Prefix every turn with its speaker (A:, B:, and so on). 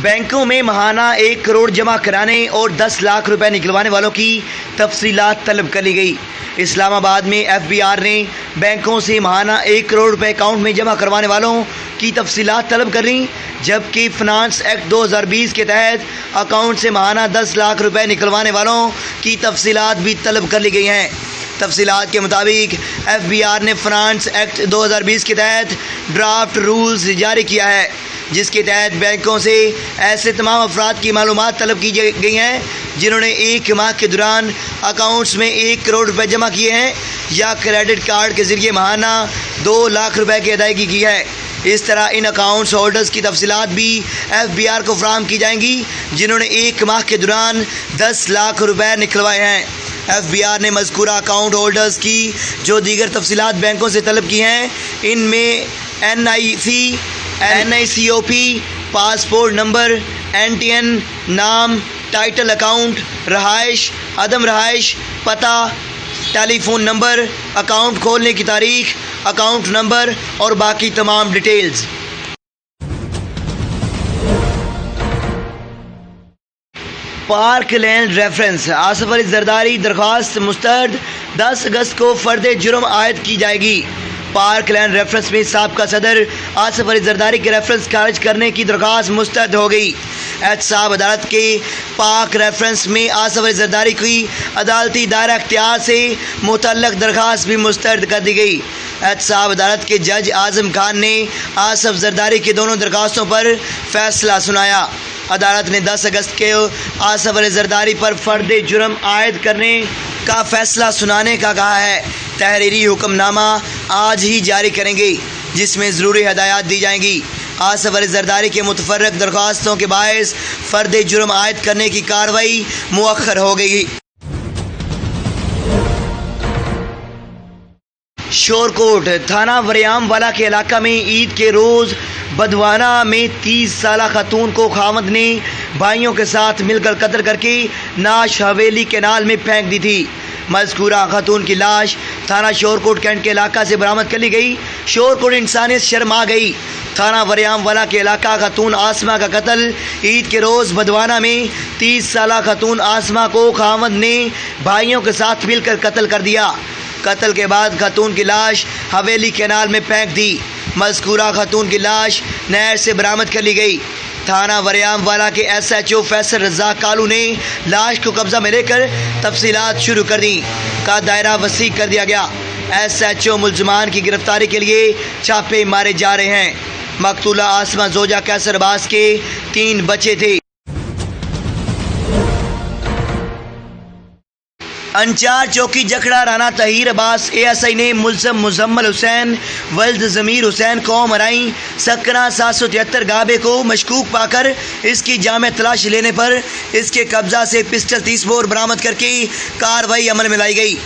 A: बैंकों में माहाना 1 करोड़ जमा कराने और 10 लाख रुपए निकलवाने वालों की तफसीलात तलब कर ली गई। इस्लामाबाद में FBI ने बैंकों से माहाना 1 करोड़ रुपए अकाउंट में जमा करवाने वालों की तफसीलात तलब कर ली, जबकि फाइनेंस एक्ट 2020 के तहत अकाउंट से माहाना 10 लाख रुपए निकलवाने वालों की तफसीलात भी तलब कर ली गई हैं। तफसीलात के मुताबिक FBI ने फाइनेंस एक्ट 2020 के तहत ड्राफ्ट रूल्स जारी किया है, जिसके तहत बैंकों से ऐसे तमाम अफराद की मालूमात तलब की गई हैं जिन्होंने 1 माह के दौरान अकाउंट्स में 1 करोड़ रुपए जमा किए हैं या क्रेडिट कार्ड के ज़रिए माहाना 2 लाख रुपए की अदायगी की है। इस तरह इन अकाउंट्स होल्डर्स की तफसीलात भी FBI को फराहम की जाएंगी जिन्होंने 1 माह के दौरान 10 लाख रुपए निकलवाए हैं। FBI ने मज़कूरा अकाउंट होल्डर्स की जो दीगर तफसीलात बैंकों से तलब की हैं, इनमें NIC, NICOP, passport number, NTN, नाम, टाइटल अकाउंट, रहाइश, अदम रहाइश, पता, टेलीफोन नंबर, अकाउंट खोलने की तारीख, अकाउंट नंबर और बाकी तमाम details. Park land reference Asif Ali Zardari दरख्वास्त मुस्तरद 10 अगस्त को फ़र्द जुर्म आयद की जाएगी। पार्क लैंड रेफरेंस में साबका सदर आसिफ अली जरदारी के रेफरेंस खारिज करने की दरख्वास्त मुस्तरद हो गई। एहतसाब अदालत के पाक रेफरेंस में आसिफ अली जरदारी की अदालती दायरा इख्तियार से मुतल्लक दरख्वास्त भी मुस्तरद कर दी गई। एहतसाब अदालत के जज आज़म खान ने आसिफ जरदारी की दोनों दरख्वास्तों पर फैसला सुनाया। अदालत ने 10 अगस्त के आसिफ अली जरदारी पर फ़र्द जुर्म आयद करने का फ़ैसला सुनाने का कहा है। तहरीरी हुक्मनामा आज ही जारी करेंगे, जिसमें ज़रूरी हदायत दी जाएंगी। आसिफ अली जरदारी के मुतफर्रक दरख्वास्तों के बायस फ़र्द जुर्म आयद करने की कार्रवाई मुअख्खर हो गई। शोरकोट थाना वरियामवाला के इलाका में ईद के रोज़ बदवाना में 30 साला खातून को खामद ने भाइयों के साथ मिलकर कत्ल करके नाश हवेली कैनाल में फेंक दी थी। मज़कूरा खातून की लाश थाना शोरकोट कैंट के इलाका से बरामद कर ली गई। शोरकोट इंसानियत शर्मा गई। थाना वरियामवाला के इलाका खातून आसमा का कत्ल ईद के रोज़ बदवाना में 30 साला खातून आसमा को खामद ने भाइयों के साथ मिलकर कत्ल कर दिया। कत्ल के बाद खातून की लाश हवेली कैनाल में फेंक दी। मज़कूरा खातून की लाश नहर से बरामद कर ली गई। थाना वरियामवाला के SHO फैसल रज़ाक कालू ने लाश को कब्जा में लेकर तफसीलात शुरू कर दी का दायरा वसी कर दिया गया। SHO मुल्ज़मान की गिरफ्तारी के लिए छापे मारे जा रहे हैं। मकतूला आसमा जोजा कैसर अब्बास के 3 बच्चे थे। अंचार चौकी जखड़ा राना तहीर अब्बास ASI ने मुल्ज़म मुज़म्मल हुसैन वल्द ज़मीर हुसैन कौम अराई सकना 773 गाबे को मशकूक पाकर इसकी जामे तलाश लेने पर इसके कब्जा से पिस्टल 30 बोर बरामद करके कार्रवाई अमल में लाई गई।